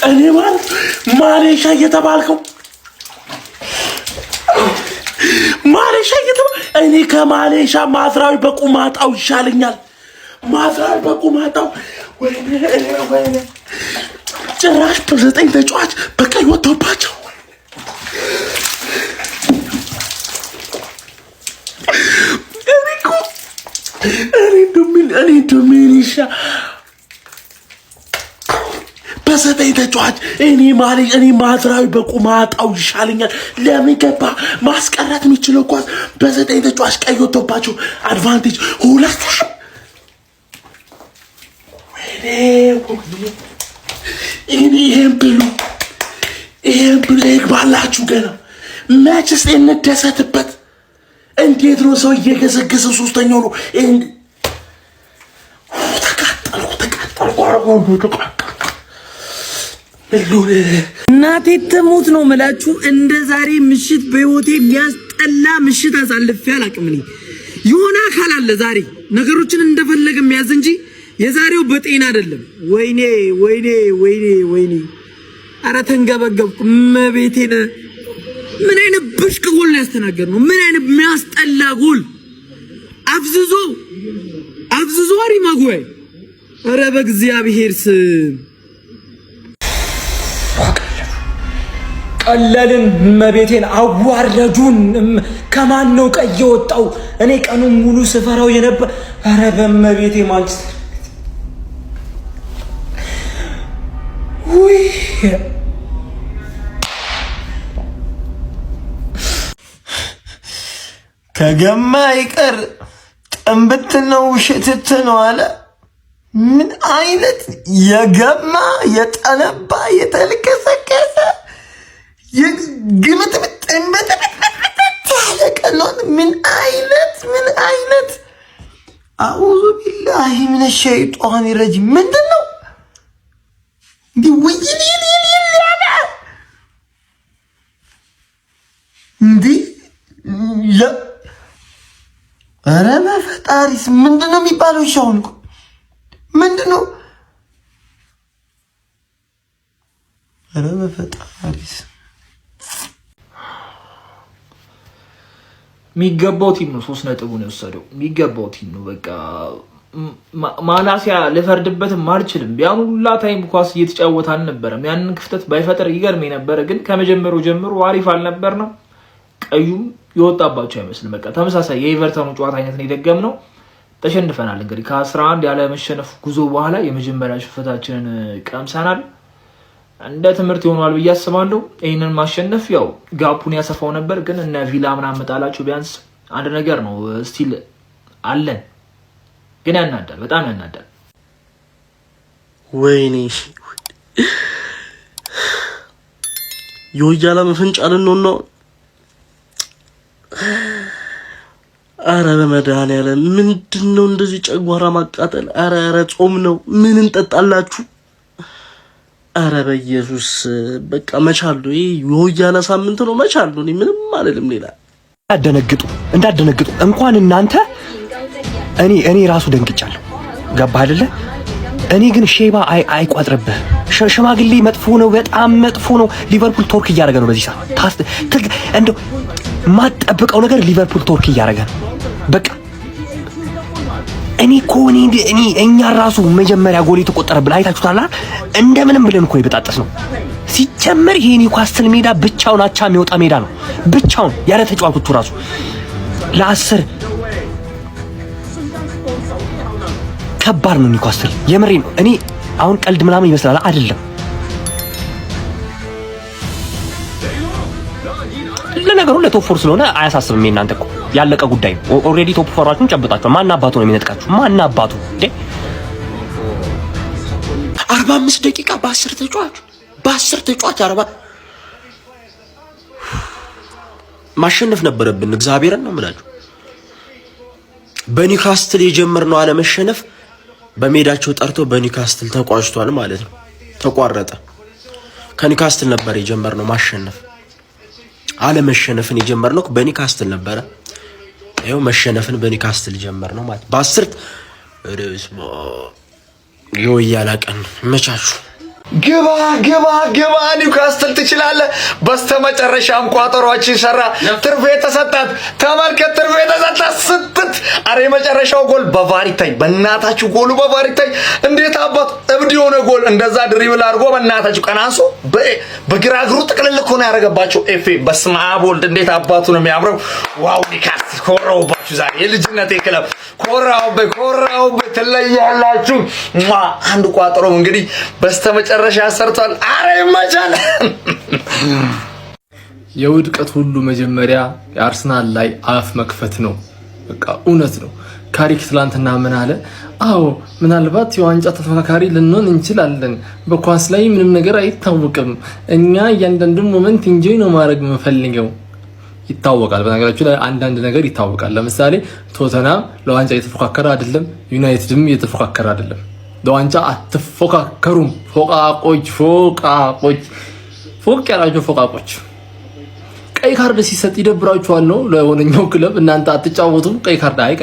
እኔ ማለት ማሌሻ እየተባልከው እኔ ከማሌሻ ማዝራዊ በቁማጣው ይሻለኛል። ማዝራዊ በቁማጣው ወይኔ ጭራሽ በዘጠኝ ተጫዋች በቀይ ወጥቶባቸው እኔ ዶሚኒሻ በዘጠኝ ተጫዋች እኔ ማዝራዊ በቁማጣው ይሻለኛል። ለምን ገባ ማስቀረት የሚችለው ኳስ በዘጠኝ ተጫዋች ቀይ ወጥቶባቸው አድቫንቴጅ ሁለት ይሄን ብሉ ይግባላችሁ። ገና መችስ እንደሰትበት እንዴት ነው ሰው እየገሰገሰ ሶስተኛው ነው። ተቃጠልኩ እናቴ ትሙት ነው የምላችሁ። እንደ ዛሬ ምሽት በህይወቴ የሚያስጠላ ምሽት አሳልፌ አላውቅም። የሆነ አካል አለ ዛሬ ነገሮችን እንደፈለገ የሚያዝ እንጂ የዛሬው በጤና አይደለም። ወይኔ ኧረ ተንገበገብኩ። መቤቴን ምን አይነት ብሽቅ ጎል ነው ያስተናገድነው? ምን አይነት የሚያስጠላ ጎል! አፍዝዞ አሪ ማጉይ! ኧረ በእግዚአብሔር ስም ቀለልን። መቤቴን አዋረዱን። ከማን ነው ቀይ የወጣው? እኔ ቀኑን ሙሉ ስፈራው የነበር። ኧረ በመቤቴ ማንቸስተር ከገማ ይቀር ጥንብት ነው ውሽትት ነው አለ። ምን አይነት የገማ የጠነባ የተልከሰከሰ የግምት ጥንብት ያለቀሎን ምን አይነት አዑዙ ቢላሂ ሚነ ሸይጣን ረጂም ምንድን ነው ኧረ በፈጣሪስ ምንድን ነው የሚባለው? ሻውን ምንድን ነው? ኧረ በፈጣሪስ የሚገባው ቲም ነው 3 ነጥቡን የወሰደው። የሚገባው ቲም ነው። በቃ ማላሲያ ልፈርድበትም አልችልም። ያን ሁላ ታይም ኳስ እየተጫወተ አልነበረም። ያንን ክፍተት ባይፈጠር ይገርም ነበረ። ግን ከመጀመሩ ጀምሮ አሪፍ አልነበር ነው። ቀዩም የወጣባቸው አይመስልም። በቃ ተመሳሳይ የኤቨርተኑ ጨዋታ አይነት ነው የደገምነው። ተሸንፈናል። እንግዲህ ከ11 ያለ መሸነፍ ጉዞ በኋላ የመጀመሪያ ሽንፈታችንን ቀምሰናል። እንደ ትምህርት ይሆናል ብዬ አስባለሁ። ይሄንን ማሸነፍ ያው ጋፑን ያሰፋው ነበር። ግን እነ ቪላ ምናምን መጣላቸው ቢያንስ አንድ ነገር ነው። ስቲል አለን። ግን ያናዳል፣ በጣም ያናዳል። ወይኔ የወያላ መፈንጫልን ነው። አረ በመድኃኒዓለም ምንድነው እንደዚህ ጨጓራ ማቃጠል? አረ ጾም ነው። ምን እንጠጣላችሁ? አረ በኢየሱስ በቃ መቻሉ። ይሄ የወያላ ሳምንት ነው። መቻሉ። እኔ ምንም አልልም። ሌላ እንዳደነግጡ እንኳን እናንተ እኔ ራሱ ደንግጫለሁ። ገባ አይደለ? እኔ ግን ሼባ አይቋጥርብህ። ሽማግሌ መጥፎ ነው፣ በጣም መጥፎ ነው። ሊቨርፑል ቶርክ እያደረገ ነው በዚህ ሰዓት። እንደው ማጠብቀው ነገር ሊቨርፑል ቶርክ እያደረገ ነው። በቃ እኛ ራሱ መጀመሪያ ጎል የተቆጠረብን አይታችሁታል። እንደምንም ብለን እኮ የበጣጠስ ነው። ሲጀመር ይሄ ኒውካስትል ሜዳ ብቻውን አቻ የሚወጣ ሜዳ ነው። ብቻውን ያለ ተጫዋቾቹ ራሱ ለ10 ከባድ ነው ኒውካስትል። የምሬ ነው። እኔ አሁን ቀልድ ምናምን ይመስላል አይደለም። ለነገሩ ለቶፕ ፎር ስለሆነ አያሳስብም። እናንተ እኮ ያለቀ ጉዳይ ነው። ኦልሬዲ ቶፕ ፎራችሁን ጨብጣችኋል። ማን አባቱ ነው የሚነጥቃችሁ? ማን አባቱ እንዴ? 45 ደቂቃ በ10 ተጫዋች 40 ማሸነፍ ነበረብን። እግዚአብሔርን ነው የምላችሁ። በኒውካስትል የጀመርነው አለመሸነፍ በሜዳቸው ጠርቶ በኒውካስትል ተቋጭቷል ማለት ነው። ተቋረጠ። ከኒውካስትል ነበር የጀመርነው ማሸነፍ። አለመሸነፍን የጀመርነው በኒውካስትል ነበረ። ይኸው መሸነፍን በኒውካስትል ጀመርነው ማለት በ10 የወያላ ቀን መቻቹ ግባ ኒውካስትል ትችላለህ። በስተመጨረሻም ቋጠሯችን ሰራ። ትርፌ ተሰጣት። ተመልከት፣ ትርፌ ተሰጣት ስትት። አረ የመጨረሻው ጎል በቫር ይታይ። በእናታችሁ ጎሉ በቫር ይታይ። እንዴት አባቱ እብድ የሆነ ጎል! እንደዛ ድሪብል አድርጎ በእናታችሁ ቀናንሶ በግራ እግሩ ጥቅልል እኮ ነው ያደረገባቸው። ኤፌ በስመ አብ ወልድ! እንዴት አባቱ ነው የሚያምረው! ዋው ኒውካስትል ኮራውባችሁ ዛሬ። የልጅነቴ ክለብ ኮራውበት ትለያላችሁ። አንድ ቋጠሮ እንግዲህ በስተመጨረሻ ሰርቷል። አረ ይመቻል። የውድቀት ሁሉ መጀመሪያ የአርሰናል ላይ አፍ መክፈት ነው። በቃ እውነት ነው። ካሪክ ትላንትና ምን አለ? አዎ ምናልባት የዋንጫ ተፎካካሪ ልንሆን እንችላለን። በኳስ ላይ ምንም ነገር አይታወቅም። እኛ እያንዳንዱን ሞመንት ኢንጆይ ነው ማድረግ የምንፈልገው። ይታወቃል። በነገራችሁ ላይ አንዳንድ ነገር ይታወቃል። ለምሳሌ ቶተናም ለዋንጫ እየተፎካከረ አይደለም፣ ዩናይትድም እየተፎካከረ አይደለም። ለዋንጫ አትፎካከሩም። ፎቅ ያላችሁ ፎቃቆች። ቀይ ካርድ ሲሰጥ ይደብራችኋል ነው ለሆነኛው ክለብ። እናንተ አትጫወቱም። ቀይ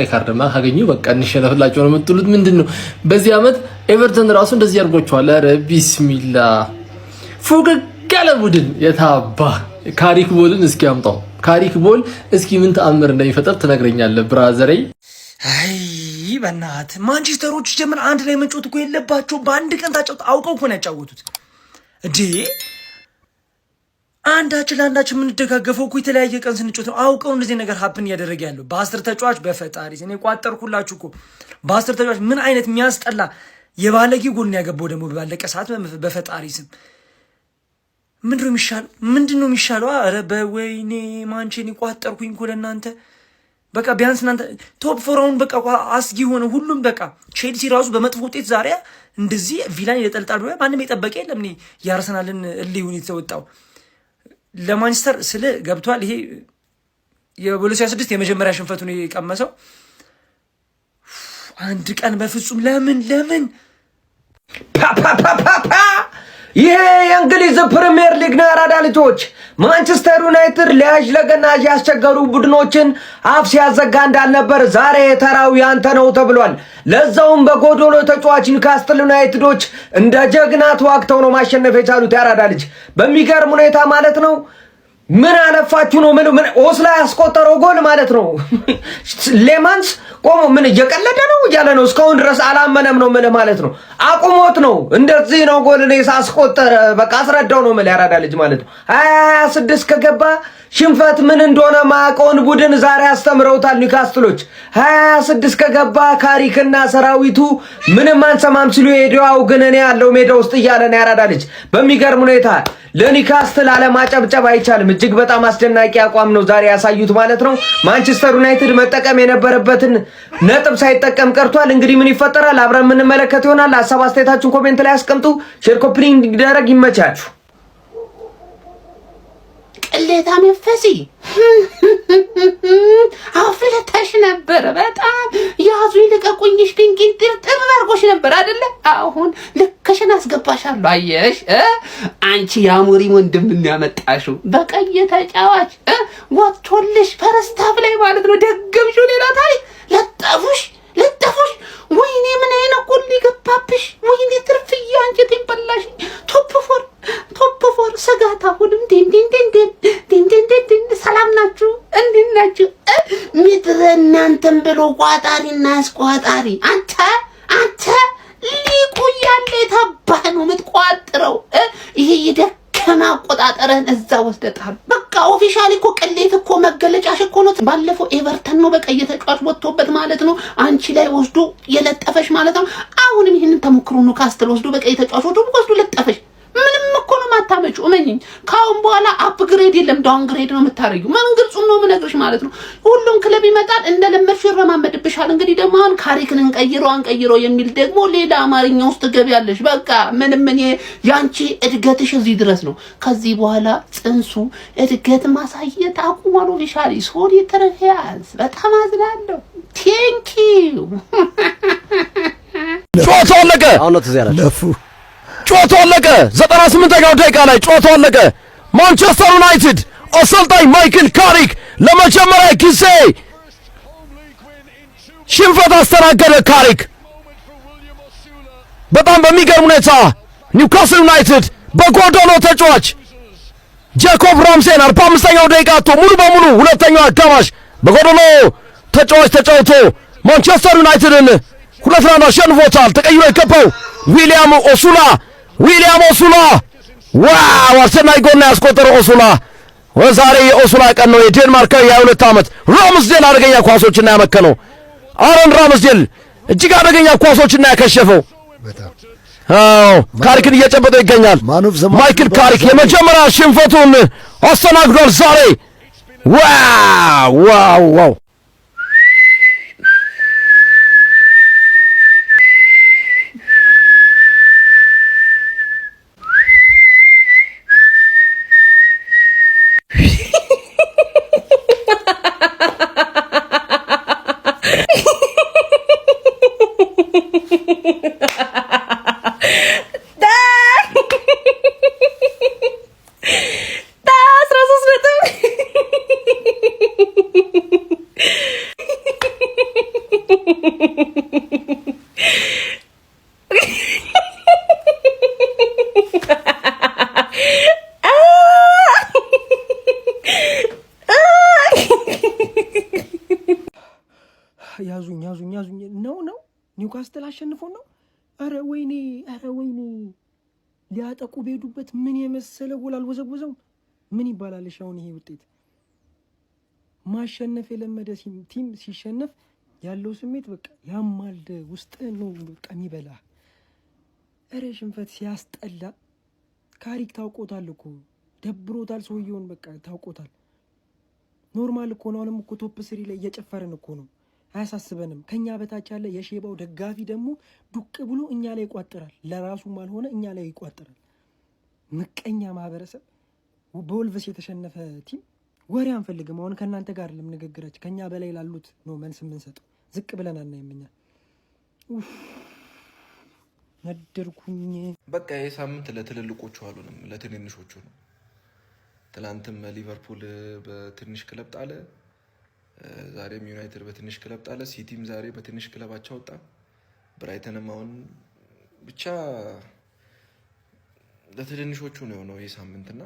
ካርድማ ካገኙ በቃ እንሸነፍላቸው ነው የምትሉት። ምንድነው በዚህ አመት ኤቨርተን ራሱ እንደዚህ ያርጓችኋል። ኧረ ቢስሚላ ፉቅቅ ያለ ቡድን የታባ ካሪክ ቦልን እስኪ አምጣው። ካሪክ ቦል እስኪ ምን ተአምር እንደሚፈጠር ትነግረኛለህ ብራዘሬ? አይ በእናት ማንቸስተሮች ጀምር አንድ ላይ መጫወት እኮ የለባቸው። በአንድ ቀን ታጫውት አውቀው እኮ ነው ያጫወቱት እንዴ። አንዳችን ለአንዳችን የምንደጋገፈው እኮ የተለያየ ቀን ስንጫወት ነው። አውቀው እንደዚህ ነገር ሀፕን እያደረገ ያለው በ10 ተጫዋች በፈጣሪ እኔ ቋጠርኩላችሁ እኮ በ10 ተጫዋች ምን አይነት የሚያስጠላ የባለጌ ጎል ነው ያገባው ደግሞ ባለቀ ሰዓት በፈጣሪ ስም። ምንድነው የሚሻለው? አረ በወይኔ ማንቼን ቋጠርኩኝ እኮ ለእናንተ። በቃ ቢያንስ እናንተ ቶፕ ፎራውን በቃ አስጊ ሆነ ሁሉም። በቃ ቼልሲ ራሱ በመጥፎ ውጤት ዛሬ እንደዚህ ቪላን ይጠልጣል ብሎ ማንም የጠበቀ የለም። እኔ የአርሰናልን እልህ የተወጣው ለማንቸስተር ስለ ገብቷል። ይሄ የቦሎሲያ 6 የመጀመሪያ ሽንፈቱን የቀመሰው አንድ ቀን በፍጹም ለምን ይሄ የእንግሊዝ ፕሪሚየር ሊግ ነው። አራዳ ልጆች ማንቸስተር ዩናይትድ ለያዥ ለገናዥ ያስቸገሩ ቡድኖችን አፍ ሲያዘጋ እንዳልነበር ዛሬ ተራው ያንተ ነው ተብሏል። ለዛውም በጎዶሎ ተጫዋች ኒውካስትል ዩናይትዶች እንደ ጀግና ተዋግተው ነው ማሸነፍ የቻሉት። ያራዳ ልጅ በሚገርም ሁኔታ ማለት ነው። ምን አለፋችሁ ነው ምን ኦስላ ያስቆጠረው ጎል ማለት ነው። ሌማንስ ቆሞ ምን እየቀለደ ነው እያለ ነው። እስካሁን ድረስ አላመነም ነው ማለት ነው። አቁሞት ነው እንደዚህ ነው ጎል ነው ያስቆጠረ። በቃ አስረዳው ነው ያራዳ ልጅ ማለት ነው። 26 ከገባ ሽንፈት ምን እንደሆነ ማቆን ቡድን ዛሬ አስተምረውታል ኒውካስትሎች። 26 ከገባ ካሪክና ሰራዊቱ ምንም አንሰማም ሲሉ ሄደው ግን እኔ ያለው ሜዳ ውስጥ እያለ ነው ያራዳ ልጅ። በሚገርም ሁኔታ ለኒውካስትል አለማጨብጨብ አይቻልም። እጅግ በጣም አስደናቂ አቋም ነው ዛሬ ያሳዩት ማለት ነው። ማንቸስተር ዩናይትድ መጠቀም የነበረበትን ነጥብ ሳይጠቀም ቀርቷል። እንግዲህ ምን ይፈጠራል አብረን የምንመለከት ይሆናል። ሐሳብ አስተያየታችሁን ኮሜንት ላይ አስቀምጡ። ሼር ኮፕሊንግ ይደረግ። ይመቻችሁ። ቅሌታ መንፈሲ አፍለታሽ ነበር። በጣም ያዙ ይልቀቁኝሽ ድንቂን ጥርጥር አድርጎሽ ነበር አይደለ? አሁን ልክሽን አስገባሻለሁ። አየሽ አንቺ የአሞሪ ወንድም ያመጣሽው በቀይ ተጫዋች ወጥቶልሽ ፈረስታፍ ላይ ማለት ነው። ደገምሽው ሌላ ታይ ለጠፉሽ። ወይኔ ምን አይነት ጎል ሊገባብሽ! ወይኔ ትርፍዬ አንጀቴን በላሽ። ቶፕ ፎር ስጋት አሁንም ሰላም ናችሁ? እንዴት ናችሁ? ምድረ እናንተን ብሎ ቋጣሪና አስቋጣሪ አንተ ሊቁ ያለ የታባህ ነው የምትቋጥረው። ይሄ የደከማ አቆጣጠረን እዛ ወስደታል። በቃ ኦፊሻሊ እኮ ቅሌት እኮ መገለጫሽ እኮ ነው። ባለፈው ኤቨርተን ነው በቀይ ተጫዋች ወጥቶበት ማለት ነው አንቺ ላይ ወስዶ የለጠፈሽ ማለት ነው። አሁንም ይሄንን ተሞክሮ ነው ካስትል ወስዶ በቀይ ተጫዋች ወስዶ ለጠፈሽ። ምንም እኮ ነው ማታመጪው። እመኚኝ ካሁን በኋላ አፕግሬድ የለም ዳውንግሬድ ነው የምታረጊው። ምን ግልጹም ነው የምነግርሽ ማለት ነው። ሁሉም ክለብ ይመጣል እንደለመድሽ ይረማመድብሻል። እንግዲህ ደግሞ አሁን ካሪክን እንቀይሮ የሚል ደግሞ ሌላ አማርኛ ውስጥ ትገቢያለሽ። በቃ ምንም እኔ ያንቺ እድገትሽ እዚህ ድረስ ነው። ከዚህ በኋላ ጽንሱ እድገት ማሳየት አቁሟል። ኦፊሻሊ ሶሪ ተረፊያስ በጣም አዝናለሁ። ቴንኪው ጨዋታው አለቀ። ጨዋታው አለቀ። 98ኛው ደቂቃ ላይ ጨዋታው አለቀ። ማንቸስተር ዩናይትድ አሰልጣኝ ማይክል ካሪክ ለመጀመሪያ ጊዜ ሽንፈት አስተናገደ። ካሪክ በጣም በሚገርም ሁኔታ ኒውካስል ዩናይትድ በጎዶሎ ተጫዋች ጃኮብ ራምሴን 45ኛው ደቂቃ አጥቶ ሙሉ በሙሉ ሁለተኛው አጋማሽ በጎዶሎ ተጫዋች ተጫውቶ ማንቸስተር ዩናይትድን 2-1 አሸንፎታል። ተቀይሮ የገባው ዊሊያም ኦሱላ ዋው አስደናቂ ጎል ያስቆጠረው ኦሱላ። ዛሬ የኦሱላ ቀን ነው። የዴንማርካዊ የ22 ዓመት ራምስዴል አደገኛ ኳሶችና ያመከነው አሮን ራምስዴል እጅግ አደገኛ ኳሶችና ያከሸፈው ካሪክን እየጨበጠው ይገኛል። ማይክል ካሪክ የመጀመሪያ ሽንፈቱን አስተናግዷል ዛሬ። ዋው ያዙኝ ነው ኒውካስትል አሸንፎ ነው። አረ ወይኔ ሊያጠቁ በሄዱበት ምን የመሰለ ጎል አልወዘወዘው። ምን ይባላልሽ አሁን ይሄ ውጤት? ማሸነፍ የለመደ ቲም ሲሸነፍ ያለው ስሜት በቃ ያማልደ ውስጥ ነው በቃ የሚበላ። አረ ሽንፈት ሲያስጠላ። ካሪክ ታውቆታል እኮ ደብሮታል ሰውየውን በቃ ታውቆታል። ኖርማል እኮ ነው። አሁንም እኮ ቶፕ 3 ላይ እየጨፈርን እኮ ነው። አያሳስበንም። ከኛ በታች ያለ የሼባው ደጋፊ ደግሞ ዱቅ ብሎ እኛ ላይ ይቋጥራል። ለራሱም አልሆነ እኛ ላይ ይቋጥራል። ምቀኛ ማህበረሰብ። በወልቭስ የተሸነፈ ቲም ወሬ አንፈልግም። አሁን ከእናንተ ጋር አይደለም ንግግራችን፣ ከኛ በላይ ላሉት ነው መልስ የምንሰጠው። ዝቅ ብለን አናይም። ነደርኩኝ። በቃ ይሄ ሳምንት ለትልልቆቹ አሉንም ለትንንሾቹ ነው። ትላንትም ሊቨርፑል በትንሽ ክለብ ጣለ፣ ዛሬም ዩናይትድ በትንሽ ክለብ ጣለ። ሲቲም ዛሬ በትንሽ ክለባቸው ወጣ። ብራይተንም አሁን ብቻ ለትንንሾቹ ነው የሆነው ይሄ ሳምንትና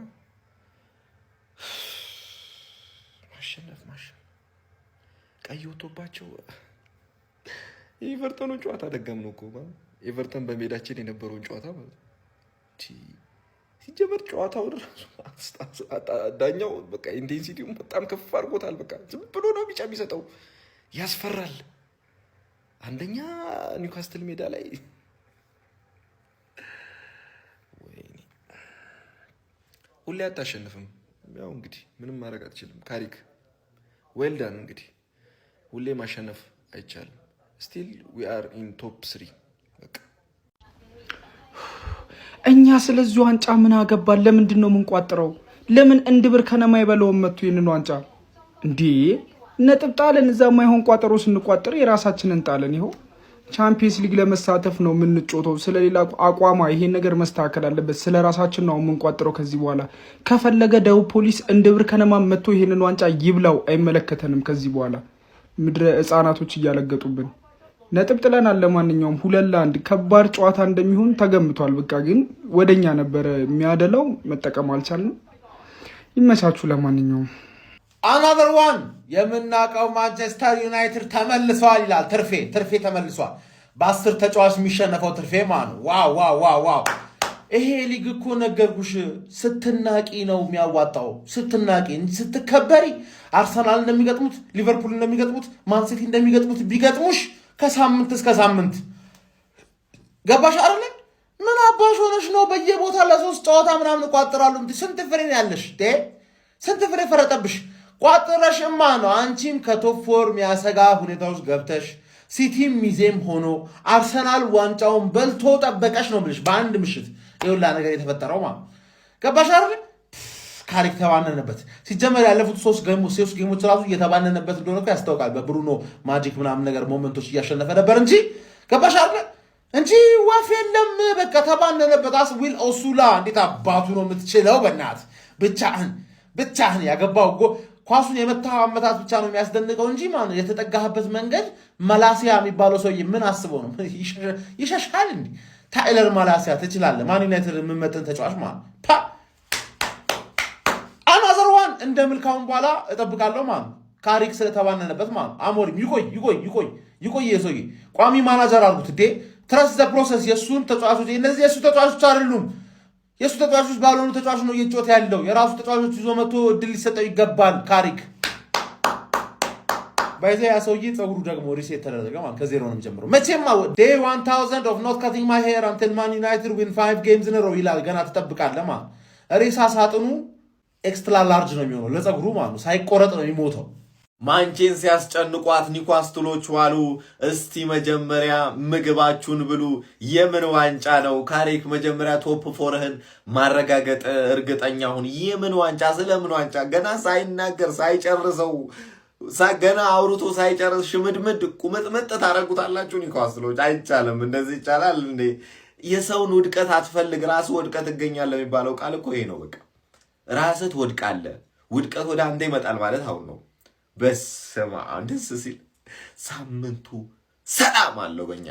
ማሸነፍ ቀይ ወጥቶባቸው የኤቨርተኑን ጨዋታ ደገም ነው እኮ ኤቨርተን በሜዳችን የነበረውን ጨዋታ ማለት ሲጀመር ጨዋታው ራሱ ዳኛው በቃ ኢንቴንሲቲው በጣም ከፍ አድርጎታል። በቃ ዝም ብሎ ነው ቢጫ የሚሰጠው፣ ያስፈራል። አንደኛ ኒውካስትል ሜዳ ላይ ወይኔ ሁሌ አታሸንፍም። ያው እንግዲህ ምንም ማድረግ አትችልም። ካሪክ ዌልዳን እንግዲህ ሁሌ ማሸነፍ አይቻልም። ስቲል ዊ አር ኢን ቶፕ 3 በቃ እኛ ስለዚህ ዋንጫ ምን አገባን? ለምንድን ነው የምንቋጥረው? ለምን እንድብር ከነማ ይበለውም መጥቶ ይሄንን ዋንጫ እንዴ ነጥብ ጣለን። እዛ ማይሆን ቋጠሮ ስንቋጥር የራሳችንን ጣለን። ይሄው ቻምፒየንስ ሊግ ለመሳተፍ ነው የምንጮተው። ስለሌላ አቋማ ይሄን ነገር መስተካከል አለበት። ስለራሳችን ነው የምንቋጥረው። ከዚህ በኋላ ከፈለገ ደቡብ ፖሊስ እንድብር ከነማ መጥቶ ይሄንን ዋንጫ ይብላው፣ አይመለከተንም። ከዚህ በኋላ ምድረ ህፃናቶች እያለገጡብን ነጥብ ጥለናል። ለማንኛውም 2-1 ከባድ ጨዋታ እንደሚሆን ተገምቷል። በቃ ግን ወደኛ ነበረ የሚያደላው፣ መጠቀም አልቻልንም። ይመቻችሁ። ለማንኛውም አናዘር ዋን የምናውቀው ማንቸስተር ዩናይትድ ተመልሷል ይላል። ትርፌ ተመልሷል። በ10 ተጫዋች የሚሸነፈው ትርፌ ማን ነው? ዋው ይሄ ሊግ እኮ ነገርኩሽ፣ ስትናቂ ነው የሚያዋጣው። ስትናቂ ስትከበሪ አርሰናል እንደሚገጥሙት፣ ሊቨርፑል እንደሚገጥሙት፣ ማንሲቲ እንደሚገጥሙት ቢገጥሙሽ ከሳምንት እስከ ሳምንት ገባሽ አይደለ? ምን አባሽ ሆነሽ ነው በየቦታ ለ3 ጨዋታ ምናምን ቋጥራሉ? ስንት ፍሬ ነው ያለሽ? ስንት ፍሬ ፈረጠብሽ? ቋጥረሽማ ነው አንቺም ከቶፕ 4 የሚያሰጋ ሁኔታ ውስጥ ገብተሽ ሲቲም ሚዜም ሆኖ አርሰናል ዋንጫውን በልቶ ጠበቀሽ ነው ብልሽ በአንድ ምሽት ይሁላ ነገር የተፈጠረው ማለት ገባሽ አይደለ? ካሪክ ተባነነበት። ሲጀመር ያለፉት 3 ጌሞች ራሱ እየተባነነበት እንደሆነ እኮ ያስታውቃል። በብሩኖ ማጂክ ምናምን ነገር ሞመንቶች እያሸነፈ ነበር እንጂ ገባሽ አይደለ? እንጂ ዋፍ የለም። በቃ ተባነነበት። ዊል ኦሱላ እንዴት አባቱ ነው የምትችለው? በእናት ብቻህን ያገባው ኳሱን የመታው አመታት ብቻ ነው የሚያስደንቀው እንጂ ማለት የተጠጋህበት መንገድ መላሲያ የሚባለው ሰውዬ ምን አስበው ነው? ይሸሻል እንዴ? ታይለር ማላሲያ ትችላለህ። ማን ዩናይትድ የምመጥን ተጫዋች ማለት ፓ አናዘር ዋን እንደ ምልካውን በኋላ እጠብቃለሁ ማለት ካሪክ ስለተባነነበት ማለት አሞሪም ይቆይ የሰውዬ ቋሚ ማናጀር አድርጉት እንዴ ትረስት ዘ ፕሮሰስ የሱን ተጫዋቾች እነዚህ የሱ ተጫዋቾች አይደሉም የሱ ተጫዋቾች ባልሆኑ ተጫዋቾች ነው እየጮተ ያለው የራሱ ተጫዋቾች ይዞ መጥቶ እድል ሊሰጠው ይገባል ካሪክ ባይዘ ያ ሰውዬ ጸጉሩ ደግሞ ሪሴት ተደረገ ማለት ከዜሮ ነው የሚጀምረው መቼም day 1000 of not cutting my hair until Man United win 5 games in a row ይላል ገና ተጠብቃለህ ማለት ሬሳ ሳጥኑ ኤክስትራ ላርጅ ነው የሚሆነው ለጸጉሩ ማለት ሳይቆረጥ ነው የሚሞተው ማንቼን ሲያስጨንቋት ኒኳስትሎች ዋሉ እስቲ መጀመሪያ ምግባችሁን ብሉ የምን ዋንጫ ነው ካሪክ መጀመሪያ ቶፕ 4ህን ማረጋገጥ እርግጠኛ ሁን የምን ዋንጫ ስለምን ዋንጫ ገና ሳይናገር ሳይጨርሰው ገና አውርቶ ሳይጨርስ ሽምድምድ ቁምጥምጥ ታረጉታላችሁ ኒኳስትሎች አይቻለም እንደዚህ ይቻላል እንዴ የሰውን ውድቀት አትፈልግ ራስ ወድቀት ትገኛለህ የሚባለው ቃል እኮ ይሄ ነው በቃ ራስህ ወድቃለህ ውድቀት ወደ አንተ ይመጣል ማለት አሁን ነው በስማ አንደስ ሲል ሳምንቱ ሰላም አለው በእኛ